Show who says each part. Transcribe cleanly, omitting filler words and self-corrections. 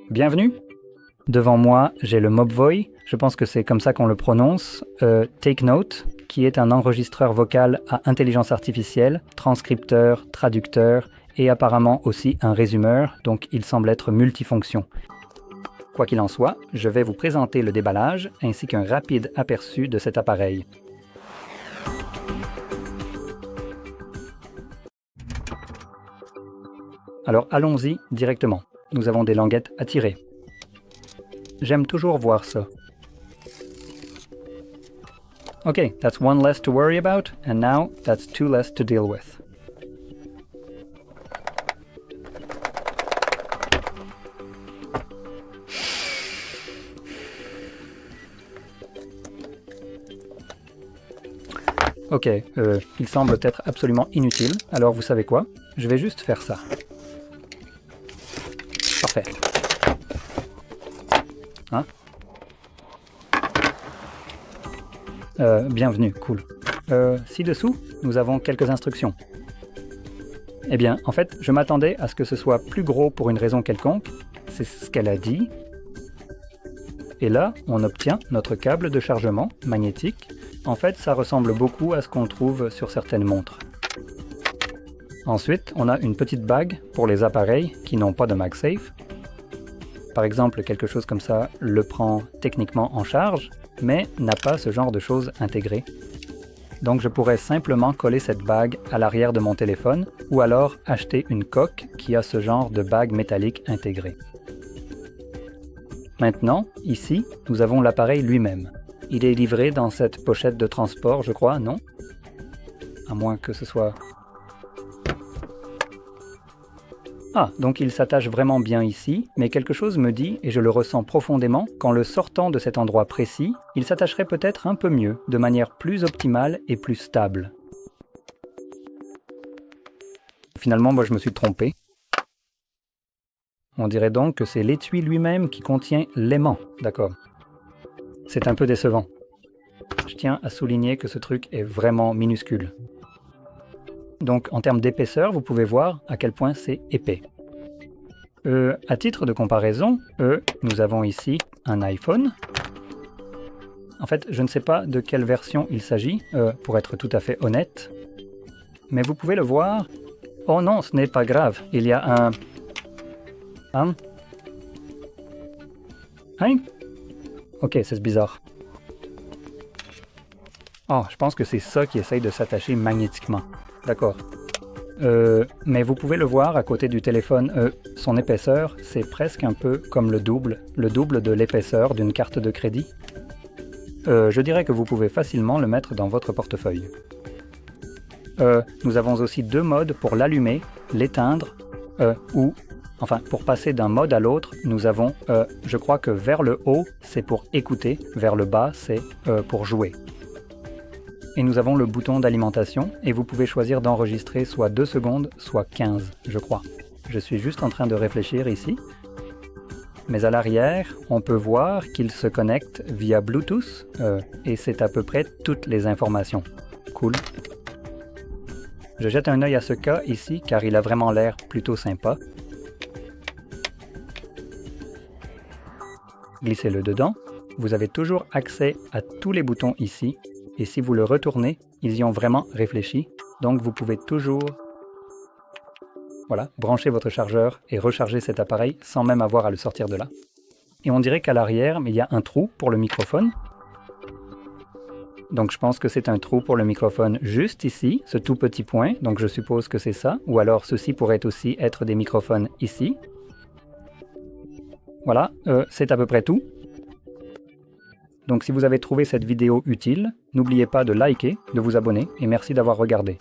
Speaker 1: Bienvenue! Devant moi, j'ai le Mobvoi, je pense que c'est comme ça qu'on le prononce, Take Note, qui est un enregistreur vocal à intelligence artificielle, transcripteur, traducteur et apparemment aussi un résumeur, donc il semble être multifonction. Quoi qu'il en soit, je vais vous présenter le déballage ainsi qu'un rapide aperçu de cet appareil. Alors allons-y directement. Nous avons des languettes à tirer. J'aime toujours voir ça. Ok, that's one less to worry about, and now that's two less to deal with. Ok, il semble être absolument inutile, alors vous savez quoi? Je vais juste faire ça. Parfait. Hein? Bienvenue, cool. Ci-dessous, nous avons quelques instructions. Eh bien, en fait, je m'attendais à ce que ce soit plus gros pour une raison quelconque. C'est ce qu'elle a dit. Et là, on obtient notre câble de chargement magnétique. En fait, ça ressemble beaucoup à ce qu'on trouve sur certaines montres. Ensuite, on a une petite bague pour les appareils qui n'ont pas de MagSafe. Par exemple, quelque chose comme ça le prend techniquement en charge, mais n'a pas ce genre de choses intégrées. Donc je pourrais simplement coller cette bague à l'arrière de mon téléphone, ou alors acheter une coque qui a ce genre de bague métallique intégrée. Maintenant, ici, nous avons l'appareil lui-même. Il est livré dans cette pochette de transport, je crois, non? À moins que ce soit... Ah, donc il s'attache vraiment bien ici, mais quelque chose me dit, et je le ressens profondément, qu'en le sortant de cet endroit précis, il s'attacherait peut-être un peu mieux, de manière plus optimale et plus stable. Finalement, moi je me suis trompé. On dirait donc que c'est l'étui lui-même qui contient l'aimant, d'accord. C'est un peu décevant. Je tiens à souligner que ce truc est vraiment minuscule. Donc en termes d'épaisseur, vous pouvez voir à quel point c'est épais. À titre de comparaison, nous avons ici un iPhone. En fait, je ne sais pas de quelle version il s'agit, pour être tout à fait honnête. Mais vous pouvez le voir. Oh non, ce n'est pas grave, il y a un... Hein? Hein? Ok, c'est bizarre. Oh, je pense que c'est ça qui essaye de s'attacher magnétiquement. D'accord. Mais vous pouvez le voir à côté du téléphone, son épaisseur, c'est presque un peu comme le double de l'épaisseur d'une carte de crédit. Je dirais que vous pouvez facilement le mettre dans votre portefeuille. Nous avons aussi deux modes pour l'allumer, l'éteindre, ou... Enfin, pour passer d'un mode à l'autre, nous avons, je crois que vers le haut, c'est pour écouter, vers le bas, c'est pour jouer. Et nous avons le bouton d'alimentation, et vous pouvez choisir d'enregistrer soit 2 secondes, soit 15, je crois. Je suis juste en train de réfléchir ici. Mais à l'arrière, on peut voir qu'il se connecte via Bluetooth, et c'est à peu près toutes les informations. Cool. Je jette un œil à ce cas ici, car il a vraiment l'air plutôt sympa. Glissez-le dedans. Vous avez toujours accès à tous les boutons ici. Et si vous le retournez, ils y ont vraiment réfléchi. Donc vous pouvez toujours brancher votre chargeur et recharger cet appareil sans même avoir à le sortir de là. Et on dirait qu'à l'arrière, il y a un trou pour le microphone. Donc je pense que c'est un trou pour le microphone juste ici, ce tout petit point. Donc je suppose que c'est ça. Ou alors ceci pourrait aussi être des microphones ici. Voilà, c'est à peu près tout. Donc si vous avez trouvé cette vidéo utile, n'oubliez pas de liker, de vous abonner et merci d'avoir regardé.